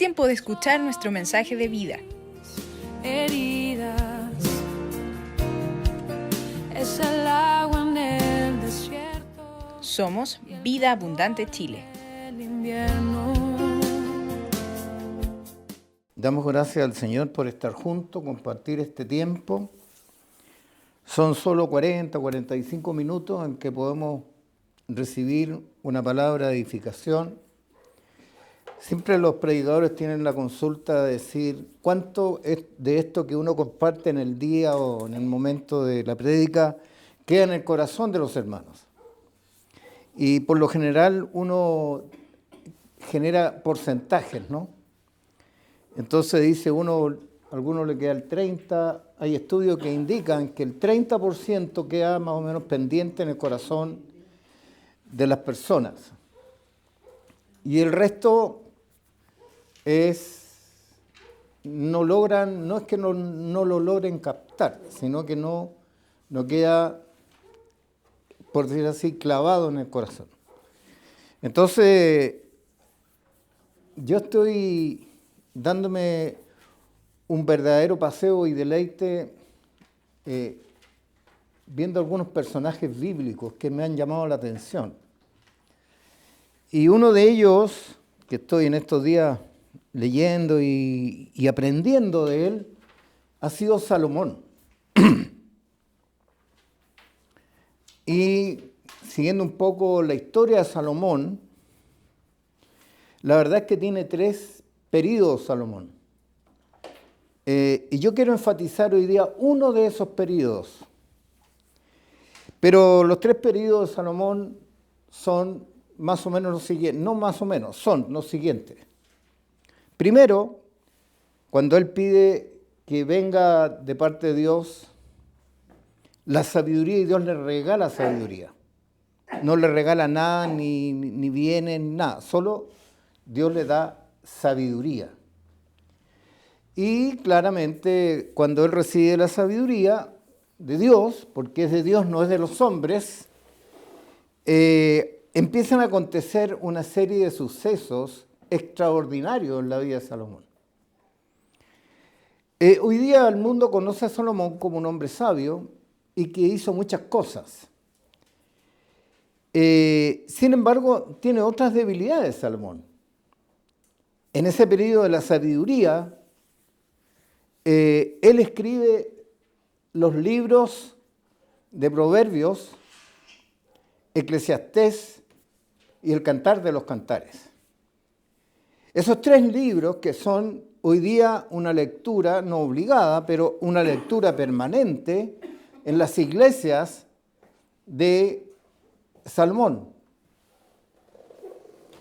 tiempo de escuchar nuestro mensaje de vida. Heridas, es el agua en el desierto. Somos Vida Abundante Chile. El invierno. Damos gracias al Señor por estar juntos, compartir este tiempo. Son solo 45 minutos en que podemos recibir una palabra de edificación. Siempre los predicadores tienen la consulta de decir cuánto es de esto que uno comparte en el día o en el momento de la prédica queda en el corazón de los hermanos. Y por lo general uno genera porcentajes, ¿no? Entonces dice uno, a algunos le queda el 30%, hay estudios que indican que el 30% queda más o menos pendiente en el corazón de las personas. Y el resto no es que no lo logren captar, sino que no queda, por decir así, clavado en el corazón. Entonces, yo estoy dándome un verdadero paseo y deleite viendo algunos personajes bíblicos que me han llamado la atención. Y uno de ellos, que estoy en estos días leyendo y aprendiendo de él, ha sido Salomón. Y siguiendo un poco la historia de Salomón, la verdad es que tiene 3 períodos Salomón. Y yo quiero enfatizar hoy día uno de esos períodos. Pero los 3 períodos de Salomón son más o menos los siguientes, no más o menos, son los siguientes. Primero, cuando él pide que venga de parte de Dios la sabiduría y Dios le regala sabiduría. No le regala nada, ni bienes, nada, solo Dios le da sabiduría. Y claramente cuando él recibe la sabiduría de Dios, porque es de Dios, no es de los hombres, empiezan a acontecer una serie de sucesos extraordinarios en la vida de Salomón. Hoy día el mundo conoce a Salomón como un hombre sabio y que hizo muchas cosas. Sin embargo, tiene otras debilidades Salomón. En ese periodo de la sabiduría, él escribe los libros de Proverbios, Eclesiastés y el Cantar de los Cantares. Esos 3 libros que son hoy día una lectura no obligada, pero una lectura permanente en las iglesias de Salomón.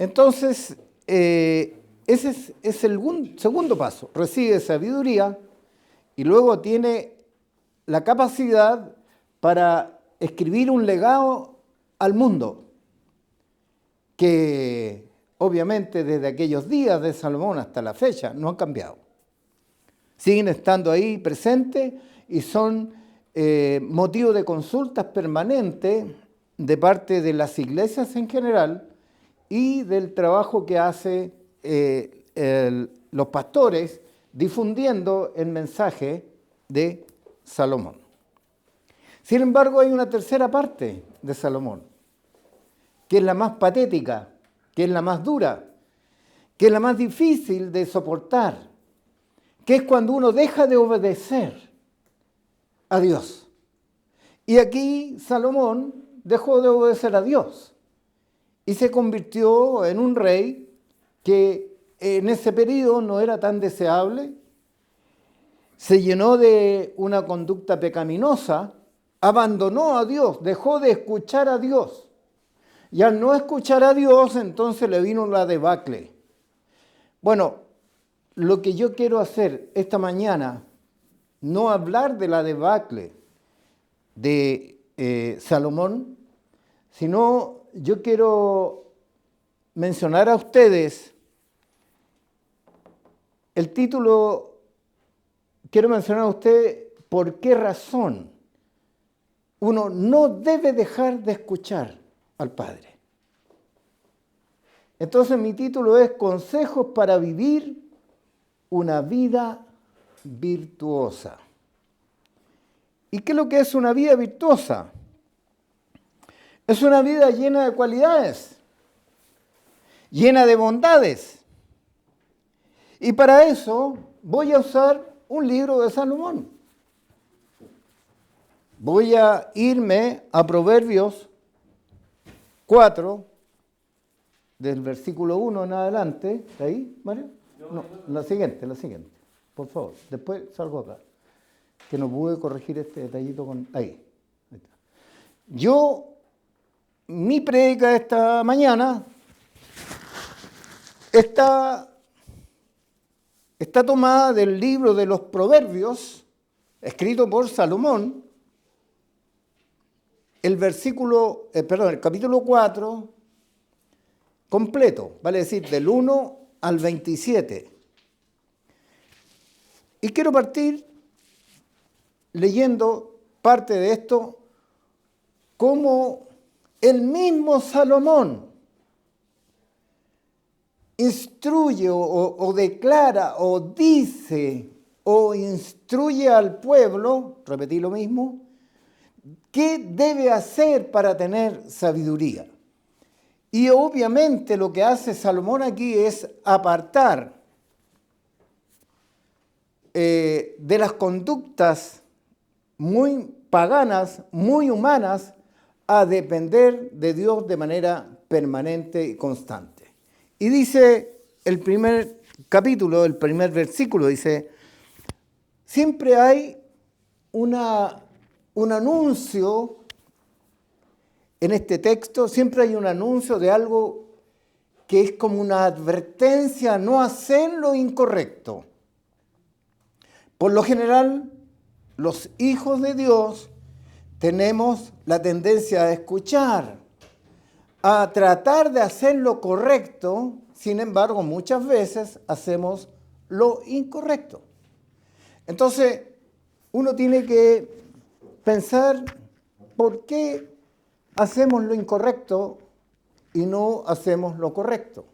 Entonces, ese es el segundo paso. Recibe sabiduría y luego tiene la capacidad para escribir un legado al mundo que obviamente desde aquellos días de Salomón hasta la fecha no han cambiado. Siguen estando ahí presentes y son motivo de consultas permanentes de parte de las iglesias en general y del trabajo que hace los pastores difundiendo el mensaje de Salomón. Sin embargo, hay una tercera parte de Salomón, que es la más patética, que es la más dura, que es la más difícil de soportar, que es cuando uno deja de obedecer a Dios. Y aquí Salomón dejó de obedecer a Dios y se convirtió en un rey que en ese periodo no era tan deseable, se llenó de una conducta pecaminosa, abandonó a Dios, dejó de escuchar a Dios. Y al no escuchar a Dios, entonces le vino la debacle. Bueno, lo que yo quiero hacer esta mañana, no hablar de la debacle de Salomón, sino yo quiero mencionar a ustedes el título, quiero mencionar a usted por qué razón uno no debe dejar de escuchar al Padre. Entonces mi título es Consejos para vivir una vida virtuosa. ¿Y qué es lo que es una vida virtuosa? Es una vida llena de cualidades, llena de bondades. Y para eso voy a usar un libro de Salomón. Voy a irme a Proverbios 4, del versículo 1 en adelante. ¿Está ahí, Mario? No, la siguiente, por favor. Después salgo acá, que no pude corregir este detallito con... Ahí está. Mi prédica de esta mañana está tomada del libro de los Proverbios, escrito por Salomón, el capítulo 4, completo, vale decir, del 1 al 27. Y quiero partir leyendo parte de esto, como el mismo Salomón instruye o declara o dice o instruye al pueblo, repetí lo mismo, qué debe hacer para tener sabiduría. Y obviamente lo que hace Salomón aquí es apartar de las conductas muy paganas, muy humanas, a depender de Dios de manera permanente y constante. Y dice el primer capítulo, el primer versículo, dice, siempre hay un anuncio en este texto, siempre hay un anuncio de algo que es como una advertencia a no hacer lo incorrecto. Por lo general, los hijos de Dios tenemos la tendencia a escuchar, a tratar de hacer lo correcto, sin embargo, muchas veces hacemos lo incorrecto. Entonces, uno tiene que pensar por qué hacemos lo incorrecto y no hacemos lo correcto.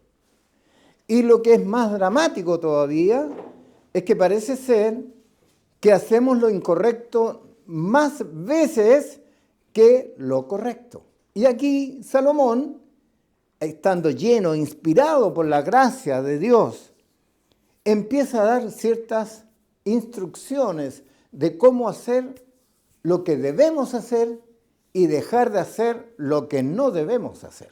Y lo que es más dramático todavía es que parece ser que hacemos lo incorrecto más veces que lo correcto. Y aquí Salomón, estando lleno, inspirado por la gracia de Dios, empieza a dar ciertas instrucciones de cómo hacer lo que debemos hacer y dejar de hacer lo que no debemos hacer.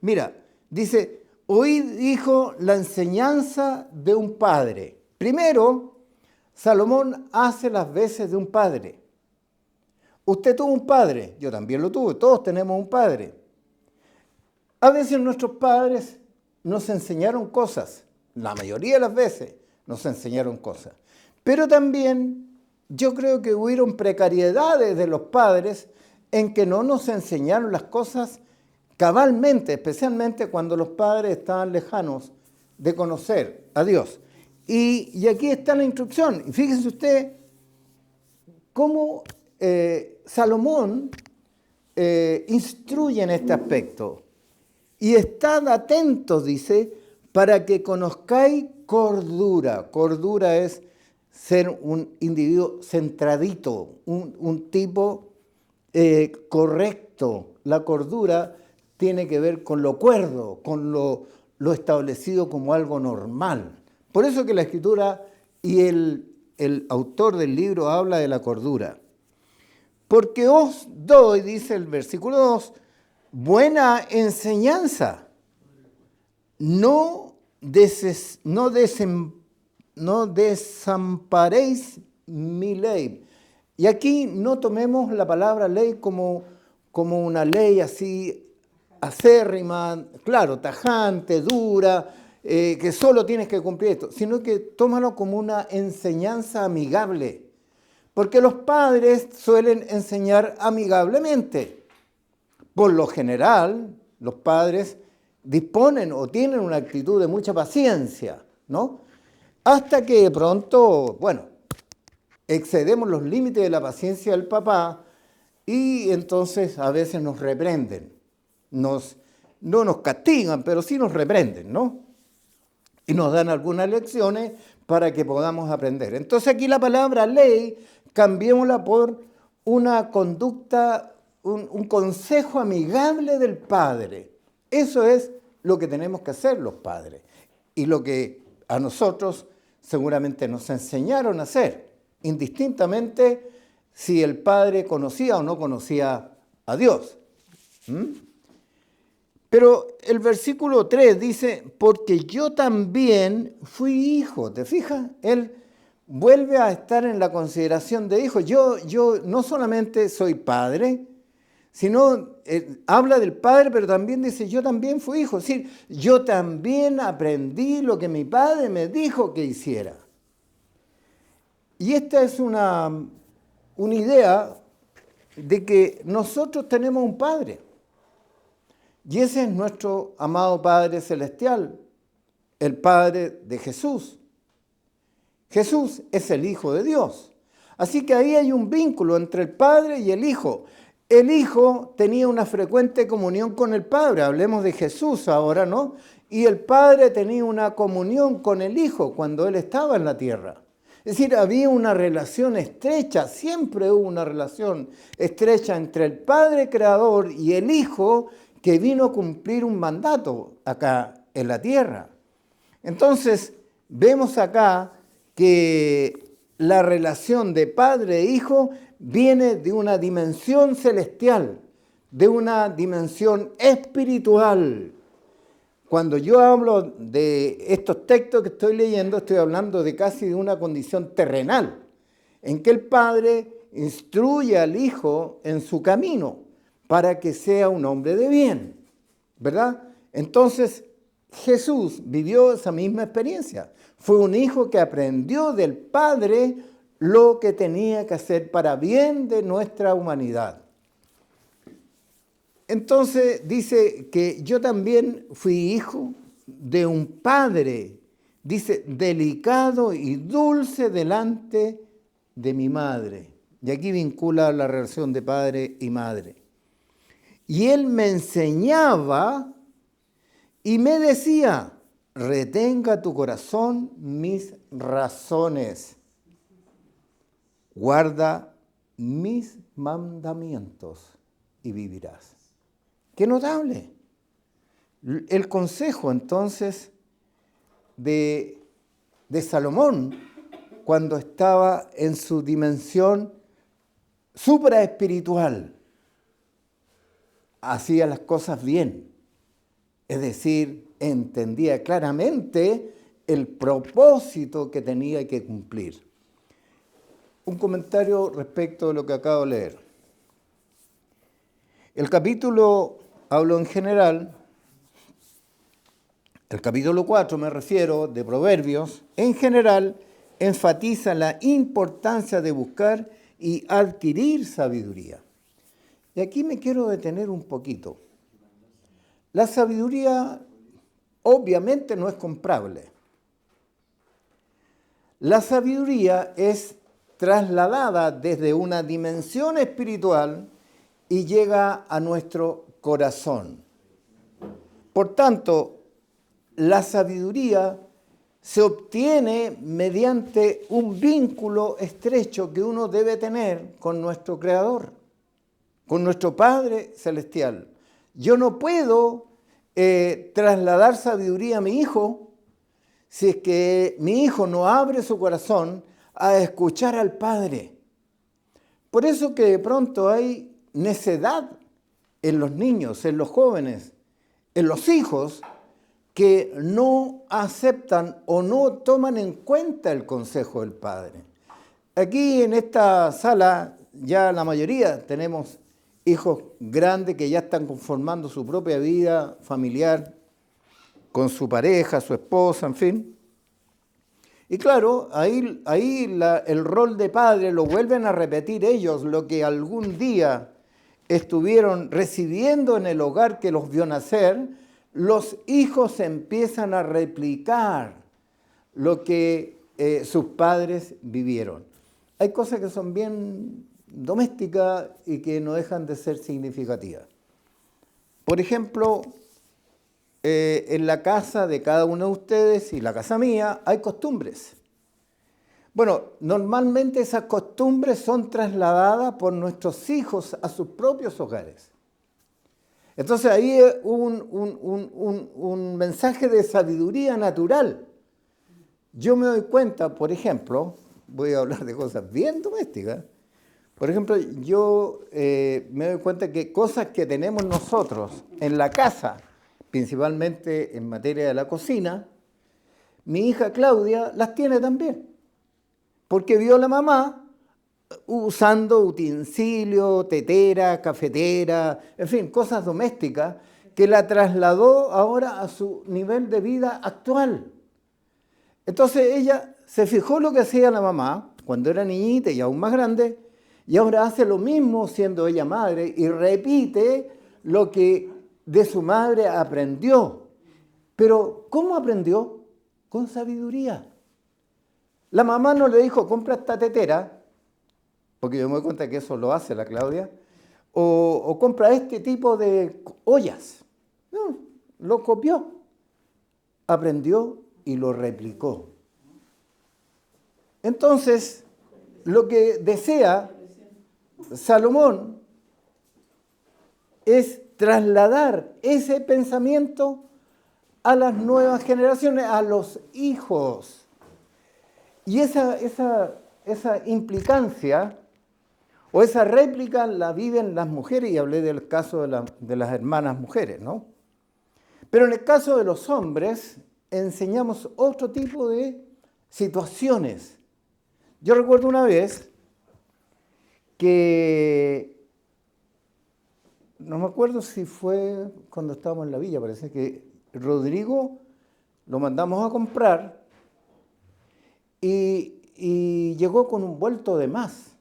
Mira, dice, oíd, hijo, la enseñanza de un padre. Primero, Salomón hace las veces de un padre. Usted tuvo un padre, yo también lo tuve, todos tenemos un padre. A veces nuestros padres nos enseñaron cosas, la mayoría de las veces nos enseñaron cosas. Pero también yo creo que hubieron precariedades de los padres en que no nos enseñaron las cosas cabalmente, especialmente cuando los padres estaban lejanos de conocer a Dios. Y aquí está la instrucción. Y fíjese usted cómo Salomón instruye en este aspecto. Y estad atentos, dice, para que conozcáis cordura. Cordura es ser un individuo centradito, un tipo correcto. La cordura tiene que ver con lo cuerdo, con lo establecido como algo normal. Por eso que la Escritura y el autor del libro habla de la cordura. Porque os doy, dice el versículo 2, buena enseñanza. No desamparéis mi ley. Y aquí no tomemos la palabra ley como una ley así acérrima, claro, tajante, dura, que solo tienes que cumplir esto, sino que tómalo como una enseñanza amigable. Porque los padres suelen enseñar amigablemente. Por lo general, los padres disponen o tienen una actitud de mucha paciencia, ¿no? Hasta que de pronto, excedemos los límites de la paciencia del papá y entonces a veces nos reprenden. No nos castigan, pero sí nos reprenden, ¿no? Y nos dan algunas lecciones para que podamos aprender. Entonces aquí la palabra ley, cambiémosla por una conducta, un consejo amigable del padre. Eso es lo que tenemos que hacer los padres y lo que a nosotros seguramente nos enseñaron a hacer, indistintamente si el padre conocía o no conocía a Dios. Pero el versículo 3 dice, porque yo también fui hijo. ¿Te fijas? Él vuelve a estar en la consideración de hijo. Yo no solamente soy padre, sino habla del padre, pero también dice, yo también fui hijo. Es decir, yo también aprendí lo que mi padre me dijo que hiciera. Y esta es una idea de que nosotros tenemos un padre. Y ese es nuestro amado Padre Celestial, el Padre de Jesús. Jesús es el Hijo de Dios. Así que ahí hay un vínculo entre el Padre y el Hijo. El Hijo tenía una frecuente comunión con el Padre, hablemos de Jesús ahora, ¿no? Y el Padre tenía una comunión con el Hijo cuando Él estaba en la tierra. Es decir, había una relación estrecha, siempre hubo una relación estrecha entre el Padre Creador y el Hijo que vino a cumplir un mandato acá en la tierra. Entonces, vemos acá que la relación de padre e hijo viene de una dimensión celestial, de una dimensión espiritual. Cuando yo hablo de estos textos que estoy leyendo, estoy hablando de casi de una condición terrenal, en que el Padre instruye al Hijo en su camino para que sea un hombre de bien, ¿verdad? Entonces, Jesús vivió esa misma experiencia. Fue un hijo que aprendió del Padre lo que tenía que hacer para bien de nuestra humanidad. Entonces dice que yo también fui hijo de un padre, dice, delicado y dulce delante de mi madre. Y aquí vincula la relación de padre y madre. Y él me enseñaba y me decía, retenga tu corazón mis razones, guarda mis mandamientos y vivirás. ¡Qué notable! El consejo entonces de Salomón, cuando estaba en su dimensión supraespiritual, hacía las cosas bien. Es decir, entendía claramente el propósito que tenía que cumplir. Un comentario respecto de lo que acabo de leer. El capítulo hablo en general, el capítulo 4 me refiero, de Proverbios, en general enfatiza la importancia de buscar y adquirir sabiduría. Y aquí me quiero detener un poquito. La sabiduría obviamente no es comprable. La sabiduría es trasladada desde una dimensión espiritual y llega a nuestro corazón. Por tanto, la sabiduría se obtiene mediante un vínculo estrecho que uno debe tener con nuestro Creador, con nuestro Padre Celestial. Yo no puedo trasladar sabiduría a mi hijo si es que mi hijo no abre su corazón a escuchar al Padre. Por eso que de pronto hay necedad en los niños, en los jóvenes, en los hijos, que no aceptan o no toman en cuenta el consejo del Padre. Aquí en esta sala ya la mayoría tenemos hijos grandes que ya están conformando su propia vida familiar con su pareja, su esposa, en fin. Y claro, ahí el rol de padre lo vuelven a repetir ellos, lo que algún día estuvieron recibiendo en el hogar que los vio nacer. Los hijos empiezan a replicar lo que sus padres vivieron. Hay cosas que son bien domésticas y que no dejan de ser significativas. Por ejemplo, en la casa de cada uno de ustedes y la casa mía hay costumbres. Bueno, normalmente esas costumbres son trasladadas por nuestros hijos a sus propios hogares. Entonces ahí hubo un mensaje de sabiduría natural. Yo me doy cuenta, por ejemplo, voy a hablar de cosas bien domésticas. Por ejemplo, yo me doy cuenta que cosas que tenemos nosotros en la casa, principalmente en materia de la cocina, mi hija Claudia las tiene también. Porque vio a la mamá usando utensilios, tetera, cafetera, en fin, cosas domésticas, que la trasladó ahora a su nivel de vida actual. Entonces ella se fijó lo que hacía la mamá cuando era niñita y aún más grande, y ahora hace lo mismo siendo ella madre y repite lo que de su madre aprendió. Pero ¿cómo aprendió? Con sabiduría. La mamá no le dijo, compra esta tetera, porque yo me doy cuenta que eso lo hace la Claudia, o compra este tipo de ollas. No, lo copió, aprendió y lo replicó. Entonces, lo que desea Salomón es trasladar ese pensamiento a las nuevas generaciones, a los hijos. Y esa implicancia o esa réplica la viven las mujeres, y hablé del caso de las hermanas mujeres, ¿no? Pero en el caso de los hombres, enseñamos otro tipo de situaciones. Yo recuerdo una vez que, no me acuerdo si fue cuando estábamos en la villa, parece que Rodrigo lo mandamos a comprar y llegó con un vuelto de más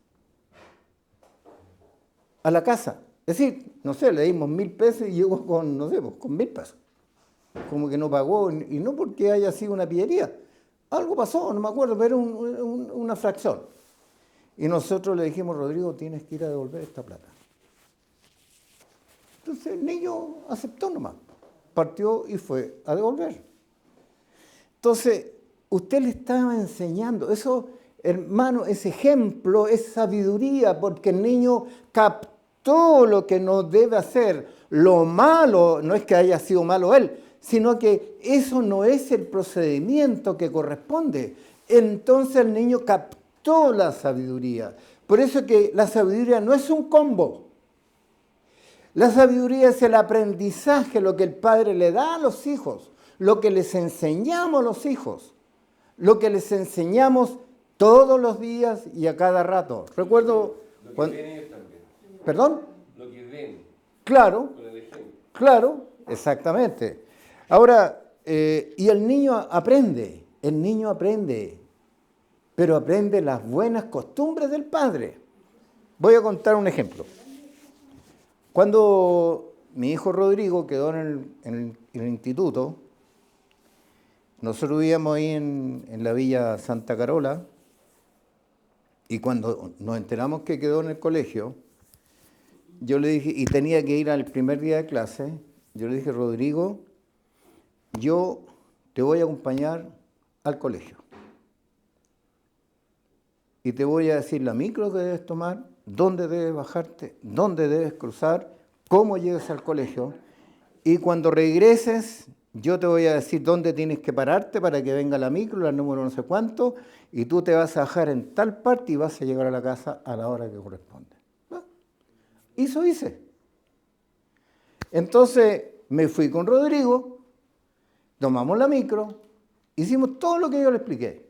a la casa. Es decir, no sé, le dimos 1.000 pesos y llegó con, no sé, pues, con 1.000 pesos. Como que no pagó, y no porque haya sido una pillería. Algo pasó, no me acuerdo, pero era una fracción. Y nosotros le dijimos, Rodrigo, tienes que ir a devolver esta plata. Entonces el niño aceptó nomás, partió y fue a devolver. Entonces, usted le estaba enseñando, eso, hermano, ese ejemplo es sabiduría, porque el niño captó lo que no debe hacer. Lo malo, no es que haya sido malo él, sino que eso no es el procedimiento que corresponde. Entonces el niño captó la sabiduría. Por eso que la sabiduría no es un combo. La sabiduría es el aprendizaje, lo que el padre le da a los hijos, lo que les enseñamos a los hijos, lo que les enseñamos todos los días y a cada rato. Recuerdo... Lo que cuando, ven ellos también. ¿Perdón? Lo que ven. Claro, Con el ejemplo. claro, exactamente. Ahora, y el niño aprende, pero aprende las buenas costumbres del padre. Voy a contar un ejemplo. Cuando mi hijo Rodrigo quedó en el instituto, nosotros vivíamos ahí en la Villa Santa Carola, y cuando nos enteramos que quedó en el colegio, yo le dije, y tenía que ir al primer día de clase, yo le dije, Rodrigo, yo te voy a acompañar al colegio. Y te voy a decir la micro que debes tomar, dónde debes bajarte, dónde debes cruzar, cómo llegues al colegio. Y cuando regreses, yo te voy a decir dónde tienes que pararte para que venga la micro, la número no sé cuánto, y tú te vas a bajar en tal parte y vas a llegar a la casa a la hora que corresponde. ¿No? Eso hice. Entonces me fui con Rodrigo, tomamos la micro, hicimos todo lo que yo le expliqué.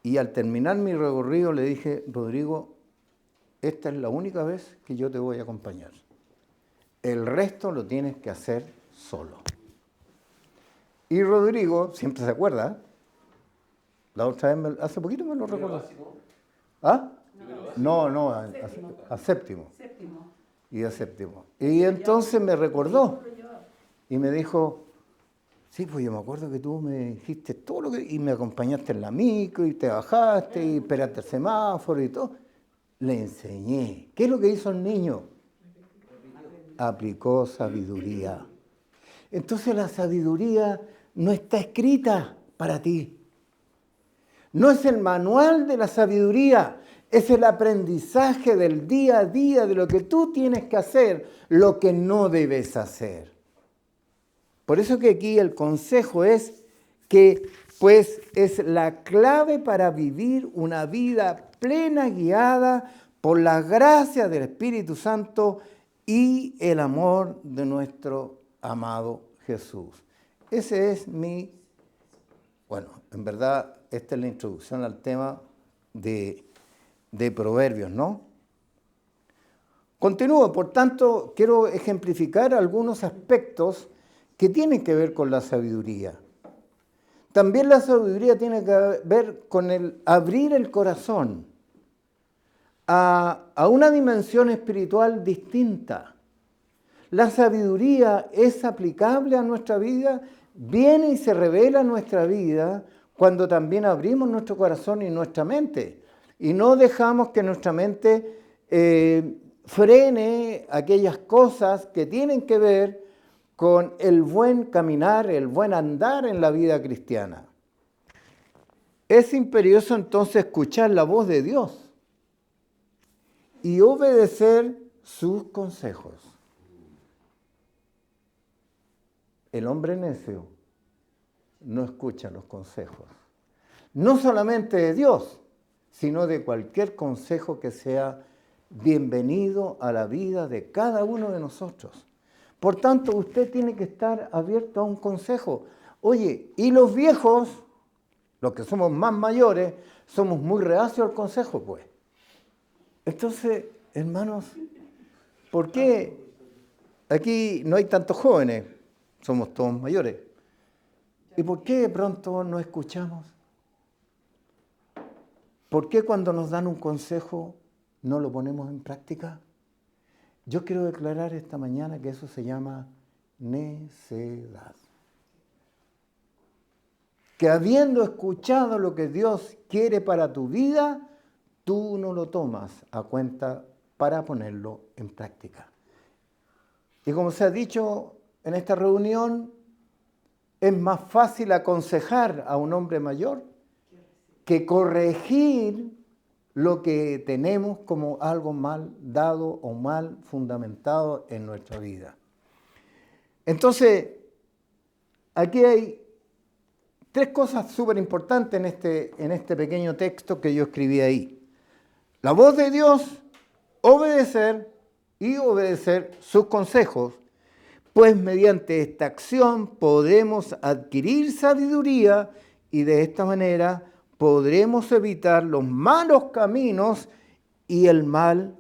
Y al terminar mi recorrido le dije, Rodrigo, esta es la única vez que yo te voy a acompañar. El resto lo tienes que hacer solo. Y Rodrigo, siempre se acuerda, la otra vez, hace poquito me lo recordó. ¿Ah? No, a séptimo. Y a séptimo. Y entonces me recordó y me dijo, sí, pues yo me acuerdo que tú me dijiste todo lo que... Y me acompañaste en la micro y te bajaste y esperaste el semáforo y todo. Le enseñé. ¿Qué es lo que hizo el niño? Aplicó sabiduría. Entonces la sabiduría no está escrita para ti. No es el manual de la sabiduría, es el aprendizaje del día a día de lo que tú tienes que hacer, lo que no debes hacer. Por eso que aquí el consejo es que pues es la clave para vivir una vida plena, guiada por la gracia del Espíritu Santo y el amor de nuestro amado Jesús. Ese es bueno, en verdad esta es la introducción al tema de Proverbios, ¿no? Continúo, por tanto, quiero ejemplificar algunos aspectos que tienen que ver con la sabiduría. También la sabiduría tiene que ver con el abrir el corazón a una dimensión espiritual distinta. La sabiduría es aplicable a nuestra vida, viene y se revela en nuestra vida cuando también abrimos nuestro corazón y nuestra mente. Y no dejamos que nuestra mente frene aquellas cosas que tienen que ver con el buen caminar, el buen andar en la vida cristiana. Es imperioso entonces escuchar la voz de Dios y obedecer sus consejos. El hombre necio no escucha los consejos, no solamente de Dios, sino de cualquier consejo que sea bienvenido a la vida de cada uno de nosotros. Por tanto, usted tiene que estar abierto a un consejo. Oye, y los viejos, los que somos más mayores, somos muy reacios al consejo, pues. Entonces, hermanos, ¿por qué aquí no hay tantos jóvenes? Somos todos mayores. ¿Y por qué de pronto no escuchamos? ¿Por qué cuando nos dan un consejo no lo ponemos en práctica? Yo quiero declarar esta mañana que eso se llama necedad. Que habiendo escuchado lo que Dios quiere para tu vida, tú no lo tomas a cuenta para ponerlo en práctica. Y como se ha dicho en esta reunión, es más fácil aconsejar a un hombre mayor que corregir lo que tenemos como algo mal dado o mal fundamentado en nuestra vida. Entonces, aquí hay tres cosas súper importantes en este pequeño texto que yo escribí ahí. La voz de Dios, obedecer sus consejos, pues mediante esta acción podemos adquirir sabiduría y de esta manera podremos evitar los malos caminos y el mal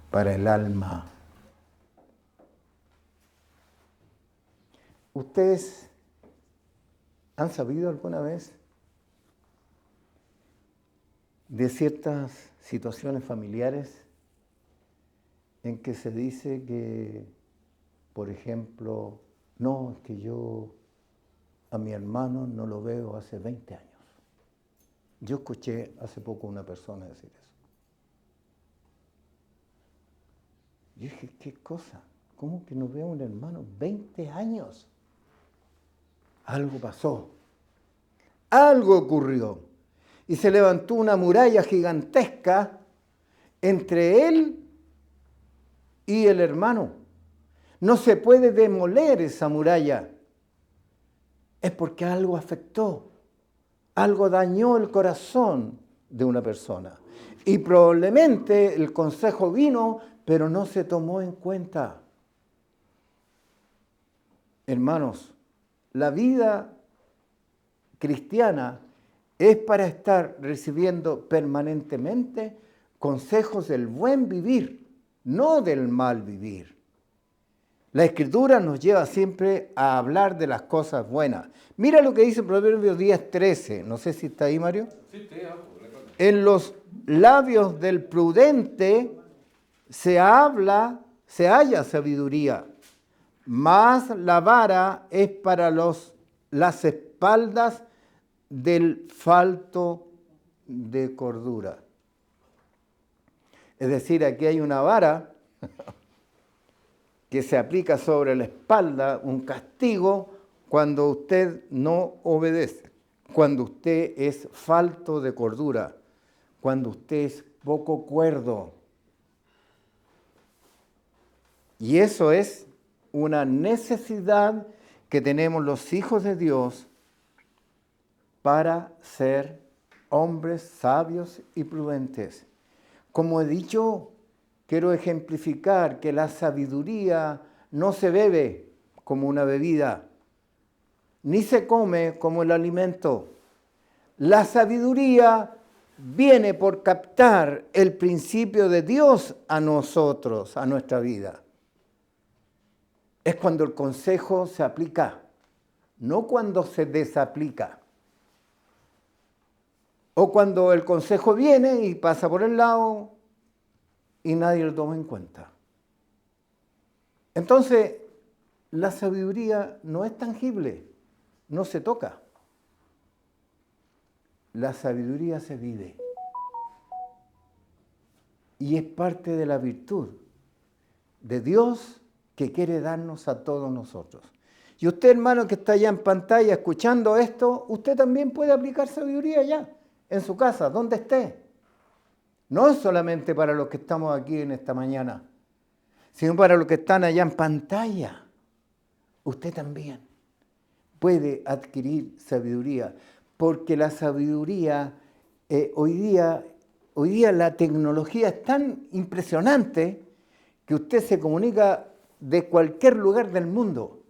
para el alma. ¿Ustedes han sabido alguna vez de ciertas situaciones familiares en que se dice que, por ejemplo, no, es que yo a mi hermano no lo veo hace 20 años? Yo escuché hace poco una persona decir eso. Yo dije, ¿qué cosa? ¿Cómo que no veo a un hermano 20 años? Algo pasó, algo ocurrió. Y se levantó una muralla gigantesca entre él y el hermano. No se puede demoler esa muralla. Es porque algo afectó, algo dañó el corazón de una persona. Y probablemente el consejo vino, pero no se tomó en cuenta. Hermanos, la vida cristiana es para estar recibiendo permanentemente consejos del buen vivir, no del mal vivir. La Escritura nos lleva siempre a hablar de las cosas buenas. Mira lo que dice Proverbios 10:13. No sé si está ahí, Mario. Sí, en los labios del prudente se halla sabiduría, mas la vara es para las espaldas del falto de cordura. Es decir, aquí hay una vara que se aplica sobre la espalda, un castigo cuando usted no obedece. cuando usted es falto de cordura, cuando usted es poco cuerdo. Y eso es una necesidad que tenemos los hijos de Dios para ser hombres sabios y prudentes. Como he dicho, quiero ejemplificar que la sabiduría no se bebe como una bebida, ni se come como el alimento. La sabiduría viene por captar el principio de Dios a nosotros, a nuestra vida. Es cuando el consejo se aplica, no cuando se desaplica. O cuando el consejo viene y pasa por el lado y nadie lo toma en cuenta. Entonces, la sabiduría no es tangible, no se toca. La sabiduría se vive. Y es parte de la virtud de Dios que quiere darnos a todos nosotros. Y usted, hermano, que está allá en pantalla escuchando esto, usted también puede aplicar sabiduría allá, en su casa, donde esté. No es solamente para los que estamos aquí en esta mañana, sino para los que están allá en pantalla. Usted también puede adquirir sabiduría, porque la sabiduría, hoy día la tecnología es tan impresionante que usted se comunica de cualquier lugar del mundo.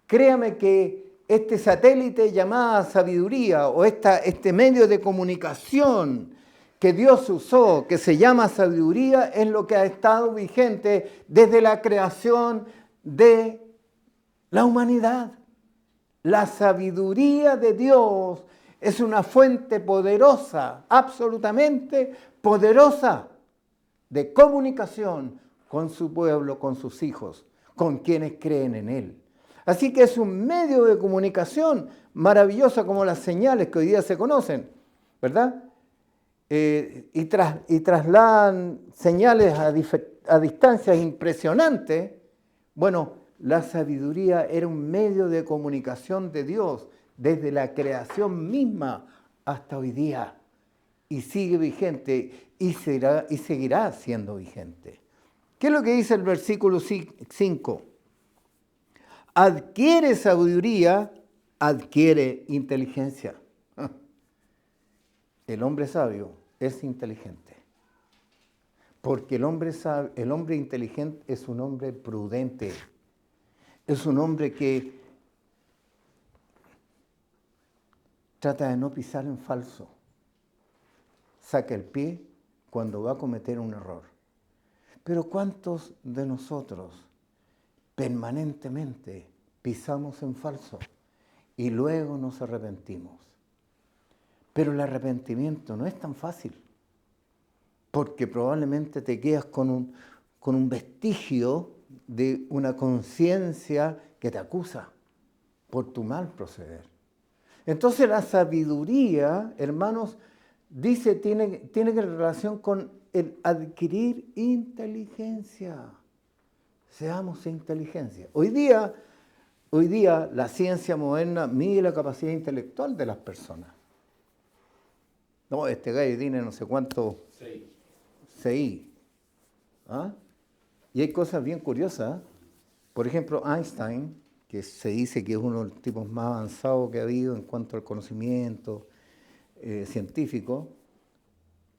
Créame que este satélite llamada sabiduría o este medio de comunicación que Dios usó, que se llama sabiduría, es lo que ha estado vigente desde la creación de la humanidad. La sabiduría de Dios es una fuente poderosa, absolutamente poderosa, de comunicación con su pueblo, con sus hijos, con quienes creen en Él. Así que es un medio de comunicación maravillosa como las señales que hoy día se conocen, ¿verdad? Y trasladan señales a distancias impresionantes. Bueno, la sabiduría era un medio de comunicación de Dios desde la creación misma hasta hoy día. Y sigue vigente y seguirá siendo vigente. ¿Qué es lo que dice el versículo 5? Adquiere sabiduría, adquiere inteligencia. El hombre sabio es inteligente. Porque el hombre inteligente es un hombre prudente. Es un hombre que trata de no pisar en falso. Saca el pie cuando va a cometer un error. Pero ¿cuántos de nosotros permanentemente pisamos en falso y luego nos arrepentimos? Pero el arrepentimiento no es tan fácil, porque probablemente te quedas con un vestigio de una conciencia que te acusa por tu mal proceder. Entonces la sabiduría, hermanos, dice, tiene que relación con el adquirir inteligencia. Seamos inteligencia. Hoy día la ciencia moderna mide la capacidad intelectual de las personas. No, este gallo tiene no sé cuánto CI. ¿Ah? Y hay cosas bien curiosas. Por ejemplo, Einstein, que se dice que es uno de los tipos más avanzados que ha habido en cuanto al conocimiento científico,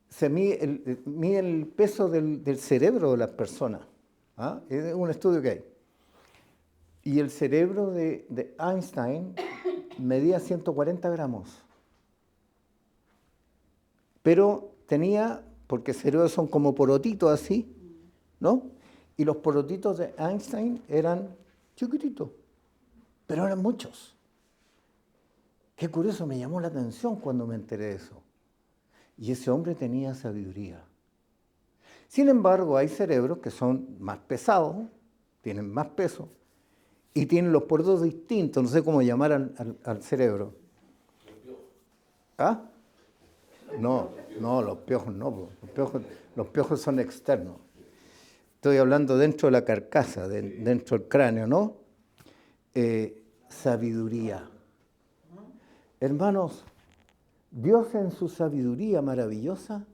se mide el peso del cerebro de las personas. ¿Ah? Es un estudio que hay. Y el cerebro de Einstein medía 140 gramos. Pero tenía, porque cerebros son como porotitos así, ¿no? Y los porotitos de Einstein eran chiquititos, pero eran muchos. Qué curioso, me llamó la atención cuando me enteré de eso. Y ese hombre tenía sabiduría. Sin embargo, hay cerebros que son más pesados, tienen más peso, y tienen los porotos distintos, no sé cómo llamar al cerebro. ¿Ah? No, los piojos no. Los piojos son externos. Estoy hablando dentro de la carcasa, dentro del cráneo, ¿no? Sabiduría. Hermanos, Dios en su sabiduría maravillosa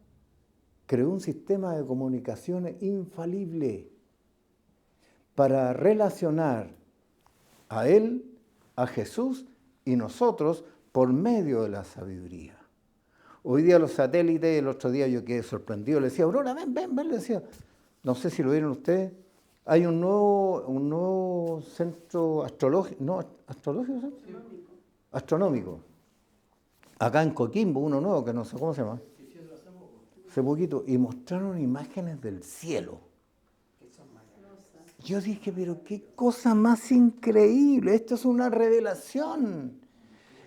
creó un sistema de comunicaciones infalible para relacionar a Él, a Jesús y nosotros por medio de la sabiduría. Hoy día los satélites, el otro día yo quedé sorprendido, le decía, Aurora, ven, le decía, no sé si lo vieron ustedes, hay un nuevo centro astrológico, ¿no? ¿Astrológico? ¿Sí? Astronómico. Acá en Coquimbo, uno nuevo, que no sé cómo se llama. Hace poquito, y mostraron imágenes del cielo. Yo dije, pero qué cosa más increíble, esto es una revelación.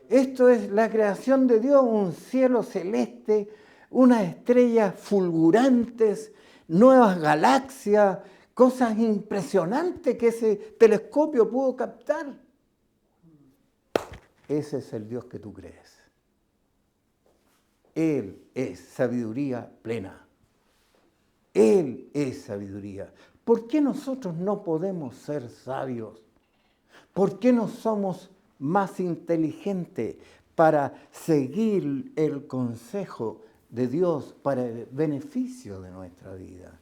Esto es la creación de Dios, un cielo celeste, unas estrellas fulgurantes, nuevas galaxias, cosas impresionantes que ese telescopio pudo captar. Ese es el Dios que tú crees. Él es sabiduría plena. Él es sabiduría. ¿Por qué nosotros no podemos ser sabios? ¿Por qué no somos más inteligentes para seguir el consejo de Dios para el beneficio de nuestra vida?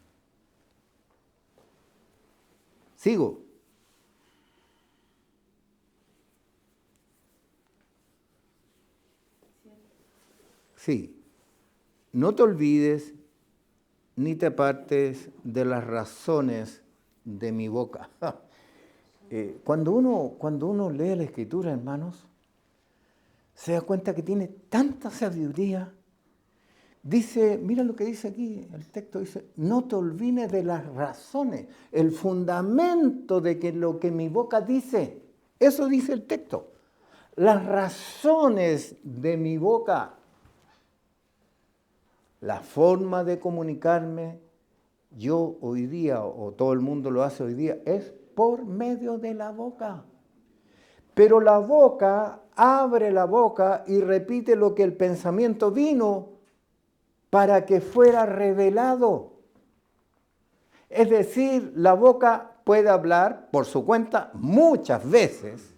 ¿Sigo? Sí. No te olvides ni te apartes de las razones de mi boca. Cuando uno lee la Escritura, hermanos, se da cuenta que tiene tanta sabiduría. Dice, mira lo que dice aquí, el texto dice, no te olvides de las razones, el fundamento de que lo que mi boca dice, eso dice el texto. Las razones de mi boca, la forma de comunicarme, yo hoy día, o todo el mundo lo hace hoy día, es por medio de la boca. Pero la boca abre la boca y repite lo que el pensamiento vino para que fuera revelado. Es decir, la boca puede hablar por su cuenta muchas veces,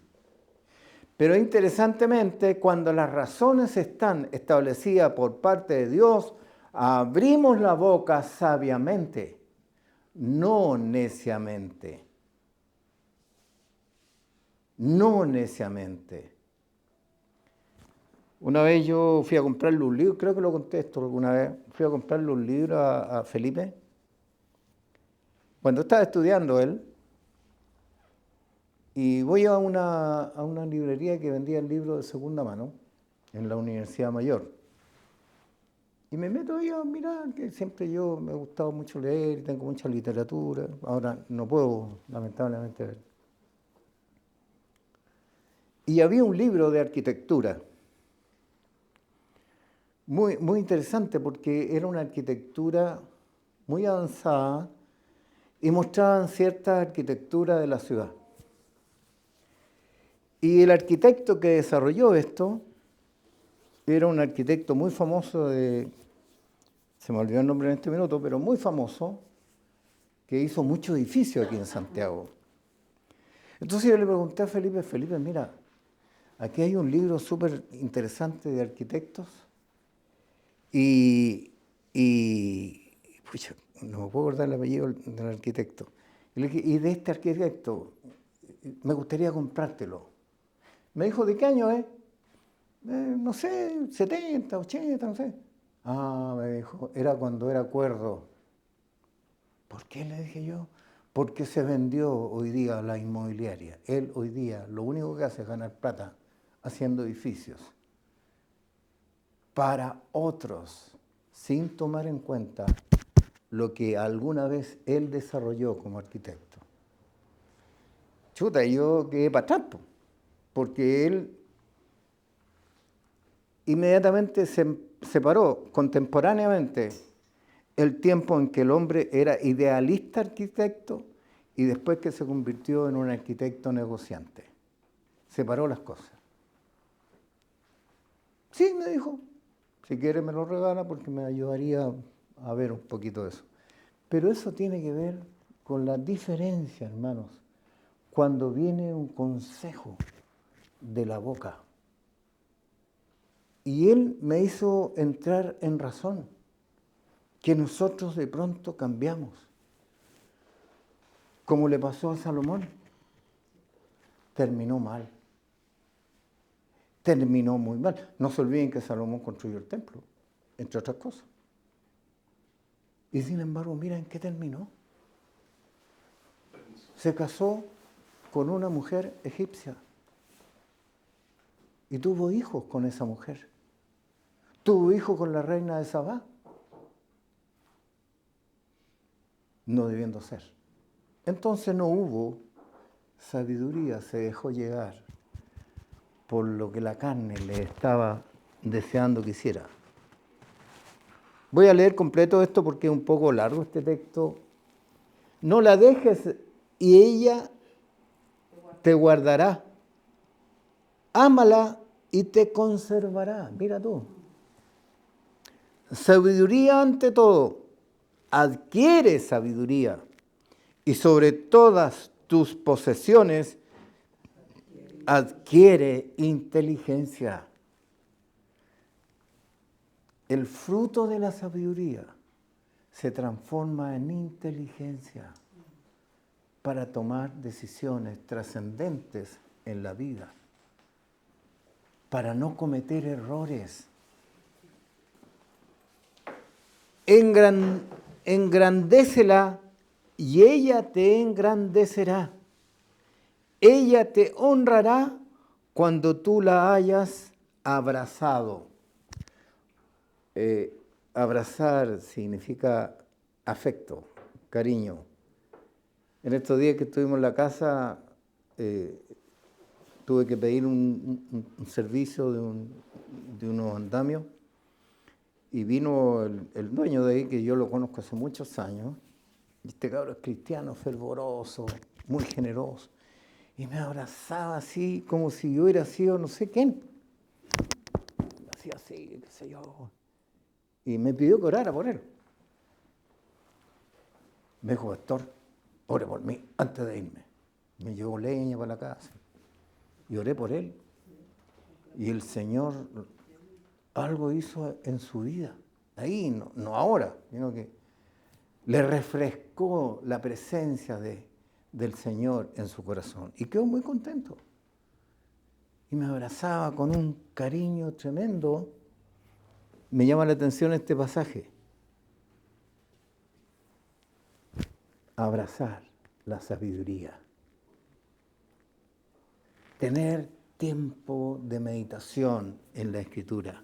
pero interesantemente, cuando las razones están establecidas por parte de Dios, abrimos la boca sabiamente, no neciamente. No neciamente. Una vez yo fui a comprarle un libro, creo que lo conté esto alguna vez, fui a comprarle un libro a Felipe. Cuando estaba estudiando él, y voy a una librería que vendía el libro de segunda mano en la Universidad Mayor. Y me meto ahí a mirar, que siempre yo me ha gustado mucho leer, tengo mucha literatura, ahora no puedo lamentablemente ver. Y había un libro de arquitectura, muy, muy interesante porque era una arquitectura muy avanzada y mostraban cierta arquitectura de la ciudad. Y el arquitecto que desarrolló esto era un arquitecto muy famoso se me olvidó el nombre en este minuto, pero muy famoso, que hizo muchos edificios aquí en Santiago. Entonces yo le pregunté a Felipe, mira, aquí hay un libro súper interesante de arquitectos y pucha, no me puedo acordar el apellido del arquitecto. Y le dije, y de este arquitecto, me gustaría comprártelo. Me dijo, ¿de qué año es? No sé, 70, 80, no sé. Ah, me dijo, era cuando era cuerdo. ¿Por qué? Le dije yo. Porque se vendió hoy día la inmobiliaria. Él hoy día lo único que hace es ganar plata haciendo edificios para otros, sin tomar en cuenta lo que alguna vez él desarrolló como arquitecto. Chuta, yo quedé para atrás, porque él inmediatamente se separó contemporáneamente el tiempo en que el hombre era idealista arquitecto y después que se convirtió en un arquitecto negociante. Separó las cosas. Sí, me dijo, si quiere me lo regala porque me ayudaría a ver un poquito de eso. Pero eso tiene que ver con la diferencia, hermanos, cuando viene un consejo de la boca. Y él me hizo entrar en razón, que nosotros de pronto cambiamos, como le pasó a Salomón. Terminó mal, terminó muy mal. No se olviden que Salomón construyó el templo, entre otras cosas. Y sin embargo, mira en qué terminó. Se casó con una mujer egipcia y tuvo hijos con esa mujer. Tuvo hijos con la reina de Sabá. No debiendo ser. Entonces no hubo sabiduría, se dejó llegar por lo que la carne le estaba deseando que hiciera. Voy a leer completo esto porque es un poco largo este texto. No la dejes y ella te guardará. Ámala y te conservará. Mira tú. Sabiduría ante todo. Adquiere sabiduría. Y sobre todas tus posesiones, adquiere inteligencia. El fruto de la sabiduría se transforma en inteligencia para tomar decisiones trascendentes en la vida, para no cometer errores. Engrandécela y ella te engrandecerá. Ella te honrará cuando tú la hayas abrazado. Abrazar significa afecto, cariño. En estos días que estuvimos en la casa, tuve que pedir un servicio de unos andamios y vino el dueño de ahí, que yo lo conozco hace muchos años. Y este cabrón es cristiano, fervoroso, muy generoso. Y me abrazaba así, como si yo hubiera sido no sé quién. Me hacía así, qué sé yo. Y me pidió que orara por él. Me dijo, pastor, ore por mí antes de irme. Me llevó leña para la casa. Y oré por él. Y el Señor algo hizo en su vida. Ahí, no ahora, sino que le refrescó la presencia del Señor en su corazón. Y quedó muy contento. Y me abrazaba con un cariño tremendo. Me llama la atención este pasaje. Abrazar la sabiduría. Tener tiempo de meditación en la Escritura.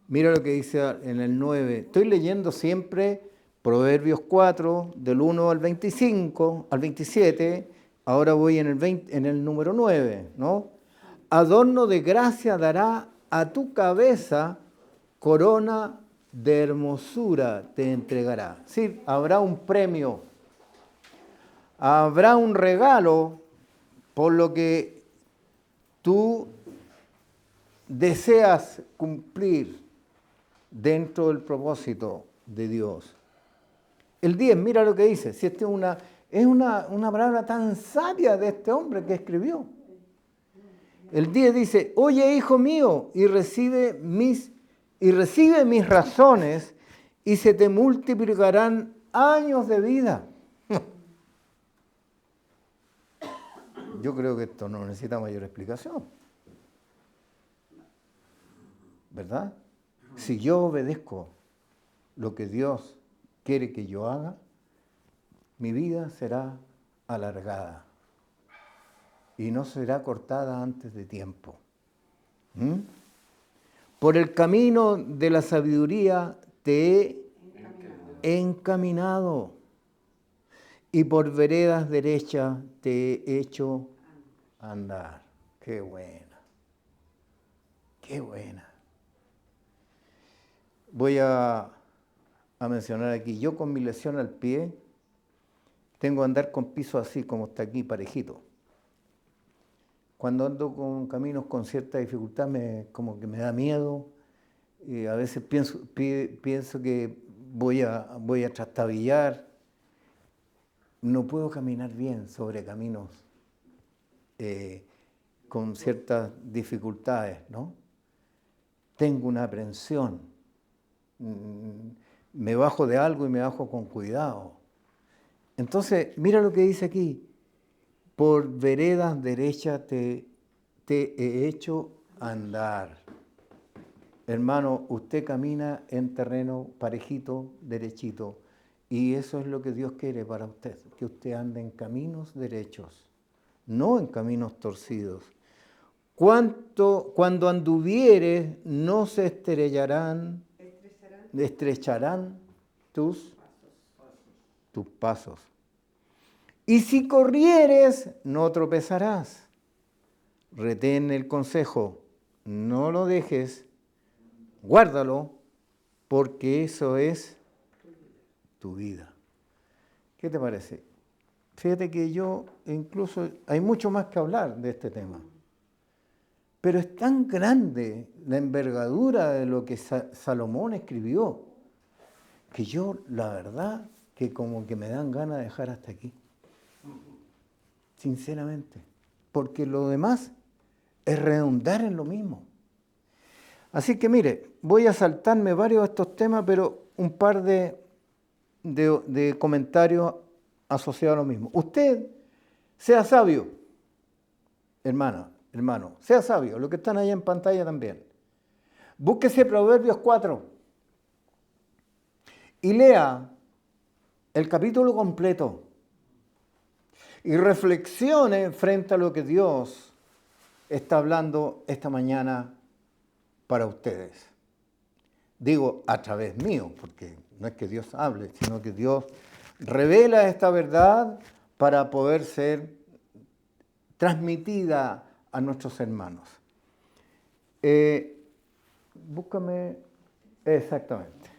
Mira lo que dice en el 9. Estoy leyendo siempre Proverbios 4, del 1 al 25, al 27. Ahora voy en el número 9, ¿no? Adorno de gracia dará a tu cabeza, corona de hermosura te entregará. Sí, habrá un premio, habrá un regalo por lo que tú deseas cumplir dentro del propósito de Dios. El 10, mira lo que dice. Si es una palabra tan sabia de este hombre que escribió. El 10 dice, oye hijo mío, y recibe mis razones, y se te multiplicarán años de vida. Yo creo que esto no necesita mayor explicación. ¿Verdad? Si yo obedezco lo que Dios quiere que yo haga, mi vida será alargada y no será cortada antes de tiempo. Por el camino de la sabiduría te he encaminado y por veredas derechas te he hecho andar. Qué buena, qué buena. Voy a mencionar aquí, yo con mi lesión al pie, tengo que andar con piso así como está aquí, parejito. Cuando ando con caminos con cierta dificultad, como que me da miedo. Y a veces pienso que voy a trastabillar. No puedo caminar bien sobre caminos con ciertas dificultades, ¿no? Tengo una aprensión, me bajo de algo y me bajo con cuidado. Entonces, mira lo que dice aquí, por veredas derechas te he hecho andar. Hermano, usted camina en terreno parejito, derechito, y eso es lo que Dios quiere para usted, que usted ande en caminos derechos, no en caminos torcidos. Cuando anduvieres, no se estrecharán tus pasos. Y si corrieres, no tropezarás. Retén el consejo, no lo dejes, guárdalo, porque eso es tu vida. ¿Qué te parece? Fíjate que yo, incluso, hay mucho más que hablar de este tema. Pero es tan grande la envergadura de lo que Salomón escribió, que yo, la verdad, que como que me dan ganas de dejar hasta aquí. Sinceramente. Porque lo demás es redundar en lo mismo. Así que mire, voy a saltarme varios de estos temas, pero un par de comentarios asociados a lo mismo. Usted sea sabio, hermano, sea sabio, los que están ahí en pantalla también. Búsquese Proverbios 4 y lea el capítulo completo y reflexione frente a lo que Dios está hablando esta mañana para ustedes. Digo, a través mío, porque no es que Dios hable, sino que Dios revela esta verdad para poder ser transmitida a nuestros hermanos. Búscame exactamente.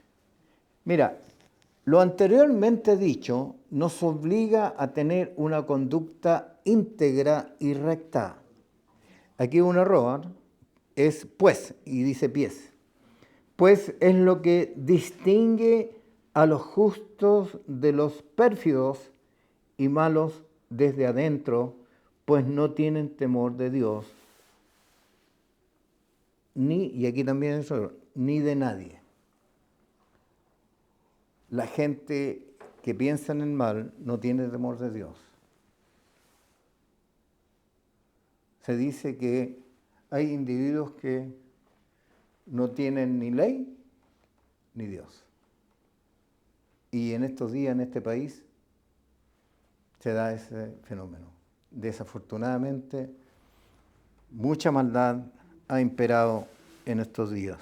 Mira, lo anteriormente dicho nos obliga a tener una conducta íntegra y recta. Aquí un error, es pues, y dice pies. Pues es lo que distingue a los justos de los pérfidos y malos desde adentro, pues no tienen temor de Dios, y aquí también eso, ni de nadie. La gente que piensa en el mal no tiene temor de Dios. Se dice que hay individuos que no tienen ni ley ni Dios. Y en estos días, en este país, se da ese fenómeno. Desafortunadamente, mucha maldad ha imperado en estos días.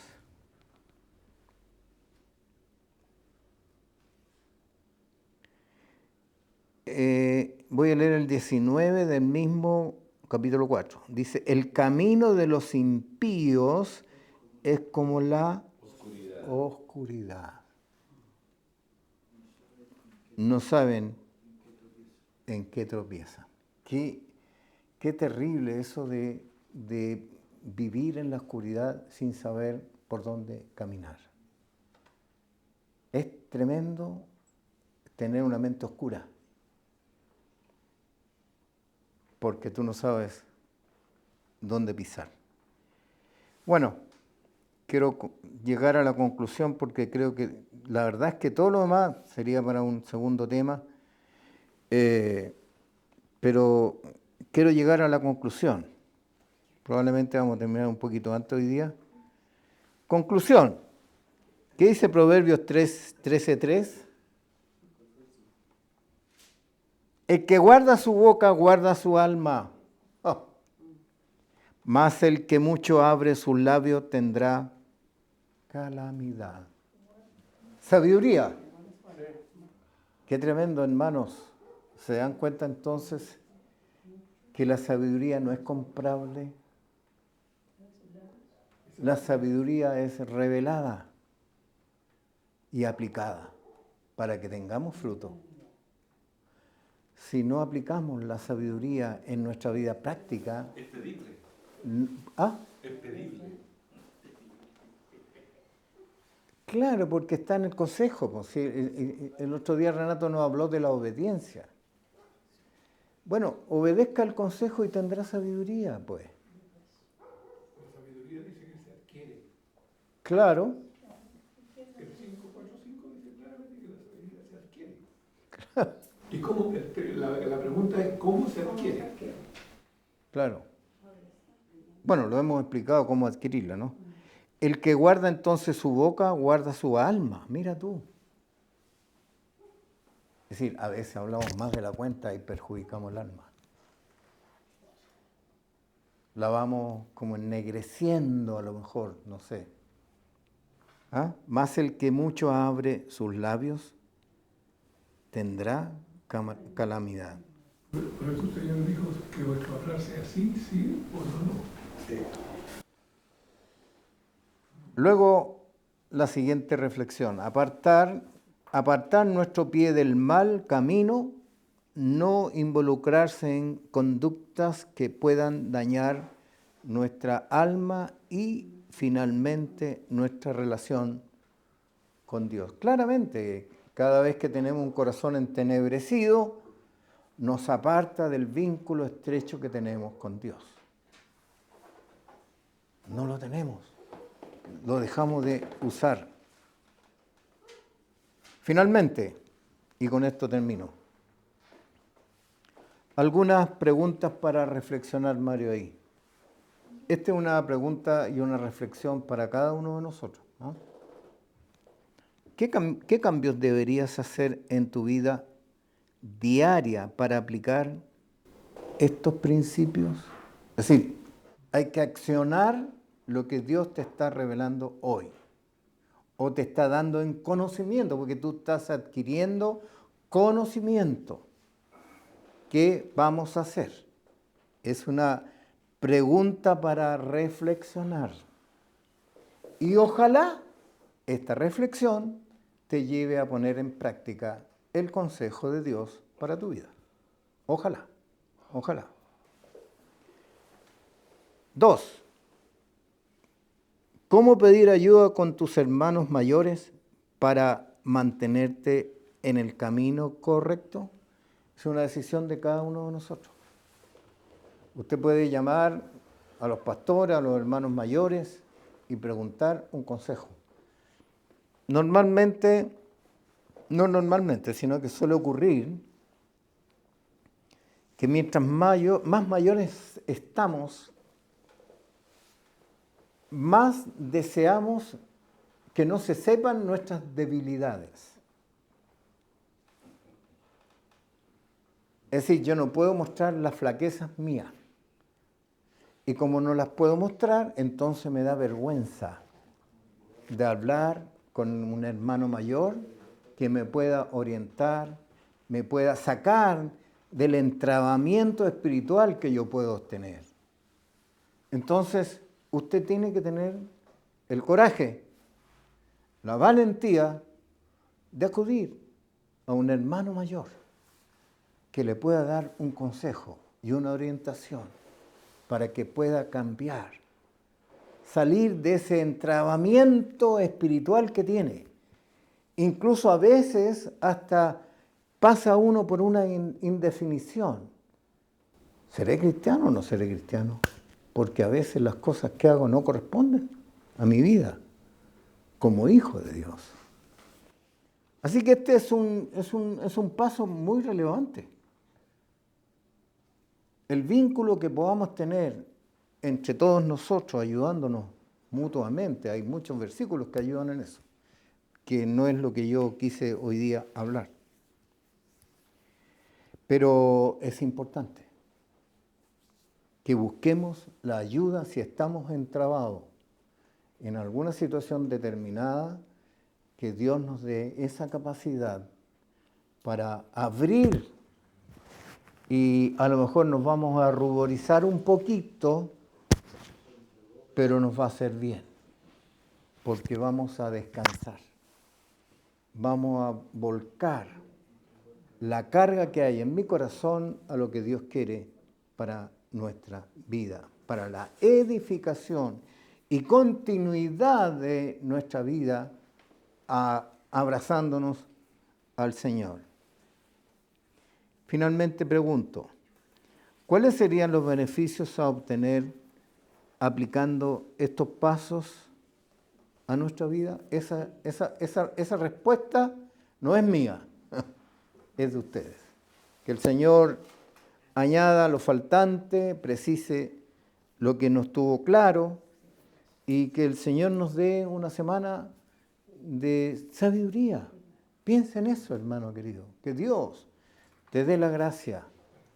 Voy a leer el 19 del mismo capítulo 4. Dice, el camino de los impíos es como la oscuridad. No saben en qué tropiezan. Qué terrible eso de vivir en la oscuridad sin saber por dónde caminar. Es tremendo tener una mente oscura, porque tú no sabes dónde pisar. Bueno, quiero llegar a la conclusión porque creo que la verdad es que todo lo demás sería para un segundo tema, pero quiero llegar a la conclusión. Probablemente vamos a terminar un poquito antes hoy día. Conclusión. ¿Qué dice Proverbios 13:3? El que guarda su boca, guarda su alma. Oh. Mas el que mucho abre sus labios tendrá calamidad. Sabiduría. Qué tremendo, hermanos. ¿Se dan cuenta entonces que la sabiduría no es comprable? La sabiduría es revelada y aplicada para que tengamos fruto. Si no aplicamos la sabiduría en nuestra vida práctica... Es pedible. ¿Ah? Es pedible. Claro, porque está en el consejo. Pues, sí, el otro día Renato nos habló de la obediencia. Bueno, obedezca el consejo y tendrá sabiduría, pues. La sabiduría dice que se adquiere. Claro, El 545 dice claramente que la sabiduría se adquiere. ¿Y cómo? La pregunta es ¿cómo se adquiere? claro. Bueno, lo hemos explicado cómo adquirirla, ¿no? El que guarda entonces su boca, guarda su alma. Mira tú. Es decir, a veces hablamos más de la cuenta y perjudicamos el alma. La vamos como ennegreciendo a lo mejor, no sé. ¿Ah? Más el que mucho abre sus labios tendrá calamidad. Por eso el Señor dijo que vuestro hablar sea sí, sí o no, no. Sí. Luego, la siguiente reflexión. Apartar nuestro pie del mal camino, no involucrarse en conductas que puedan dañar nuestra alma y finalmente nuestra relación con Dios. Claramente, cada vez que tenemos un corazón entenebrecido, nos aparta del vínculo estrecho que tenemos con Dios. No lo tenemos, lo dejamos de usar. Finalmente, y con esto termino, algunas preguntas para reflexionar, Mario, ahí. Esta es una pregunta y una reflexión para cada uno de nosotros, ¿no? ¿Qué cambios deberías hacer en tu vida diaria para aplicar estos principios? Es decir, hay que accionar lo que Dios te está revelando hoy o te está dando en conocimiento, porque tú estás adquiriendo conocimiento. ¿Qué vamos a hacer? Es una pregunta para reflexionar. Y ojalá esta reflexión te lleve a poner en práctica el consejo de Dios para tu vida. Ojalá, ojalá. 2. ¿Cómo pedir ayuda con tus hermanos mayores para mantenerte en el camino correcto? Es una decisión de cada uno de nosotros. Usted puede llamar a los pastores, a los hermanos mayores y preguntar un consejo. No normalmente, sino que suele ocurrir que mientras más mayores estamos, más deseamos que no se sepan nuestras debilidades. Es decir, yo no puedo mostrar las flaquezas mías. Y como no las puedo mostrar, entonces me da vergüenza de hablar con un hermano mayor que me pueda orientar, me pueda sacar del entrabamiento espiritual que yo puedo tener. Entonces, usted tiene que tener el coraje, la valentía de acudir a un hermano mayor que le pueda dar un consejo y una orientación para que pueda cambiar, salir de ese entrabamiento espiritual que tiene. Incluso a veces hasta pasa uno por una indefinición. ¿Seré cristiano o no seré cristiano? Porque a veces las cosas que hago no corresponden a mi vida como hijo de Dios. Así que este es un paso muy relevante. El vínculo que podamos tener entre todos nosotros, ayudándonos mutuamente, hay muchos versículos que ayudan en eso, que no es lo que yo quise hoy día hablar. Pero es importante que busquemos la ayuda si estamos entrabados en alguna situación determinada, que Dios nos dé esa capacidad para abrir, y a lo mejor nos vamos a ruborizar un poquito, pero nos va a hacer bien, porque vamos a descansar, vamos a volcar la carga que hay en mi corazón a lo que Dios quiere para nuestra vida, para la edificación y continuidad de nuestra vida, abrazándonos al Señor. Finalmente pregunto, ¿Cuáles serían los beneficios a obtener aplicando estos pasos a nuestra vida? Esa respuesta no es mía, es de ustedes. Que el Señor añada lo faltante, precise lo que no estuvo claro y que el Señor nos dé una semana de sabiduría. Piensa en eso, hermano querido, que Dios te dé la gracia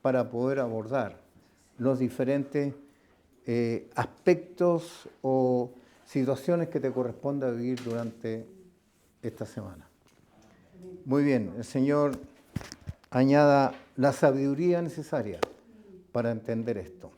para poder abordar los diferentes aspectos o situaciones que te corresponda vivir durante esta semana. Muy bien, el Señor añada la sabiduría necesaria para entender esto.